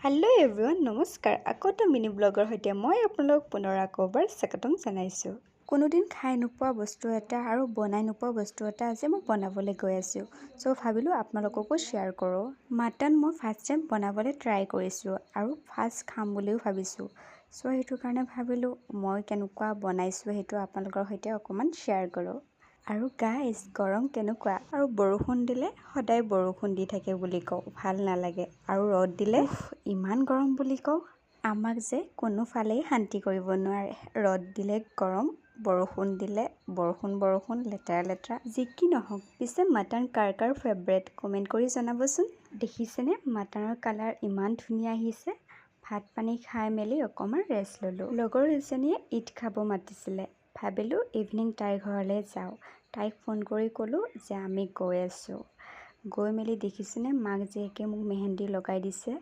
Hello' everyone, নমস্কাৰ। আকৌ এটা মিনি ব্লগৰ সৈতে মই আপোনালোকক পুনৰ আকৌ এবাৰ স্বাগতম জনাইছোঁ। কোনোদিন খাই নোপোৱা বস্তু এটা আৰু বনাই নোপোৱা বস্তু এটা আজি মই বনাবলৈ গৈ আছোঁ। চ' ভাবিলোঁ আপোনালোককো শ্বেয়াৰ কৰোঁ। মাটন মই ফাৰ্ষ্ট টাইম বনাবলৈ ট্ৰাই কৰিছোঁ আৰু ফাৰ্ষ্ট খাম বুলিও ভাবিছোঁ। চ' সেইটো কাৰণে ভাবিলোঁ মই কেনেকুৱা বনাইছোঁ সেইটো আপোনালোকৰ সৈতে অকণমান শ্বেয়াৰ কৰোঁ। আৰু গাইজ, গৰম কেনেকুৱা? আৰু বৰষুণ দিলে সদায় বৰষুণ দি থাকে বুলি কওঁ, ভাল নালাগে। আৰু ৰ'দ দিলে ইমান গৰম বুলি কওঁ। আমাক যে কোনোফালেই শান্তি কৰিব নোৱাৰে। ৰ'দ দিলে গৰম, বৰষুণ দিলে বৰষুণ লেতেৰা। যি কি নহওক, পিছে মাটন কাৰ ফেভৰেট কমেণ্ট কৰি জনাবচোন। দেখিছেনে মাটনৰ কালাৰ ইমান ধুনীয়া আহিছে। ভাত পানী খাই মেলি অকণমান ৰেষ্ট ল'লোঁ। লগৰ এজনীয়ে ঈদ খাব মাতিছিলে। ভাবিলোঁ ইভিনিং তাইৰ ঘৰলৈ যাওঁ। তাইক ফোন কৰি ক'লোঁ যে আমি গৈ আছোঁ। গৈ মেলি দেখিছেনে মাক জীয়েকে মোক মেহেন্দি লগাই দিছে।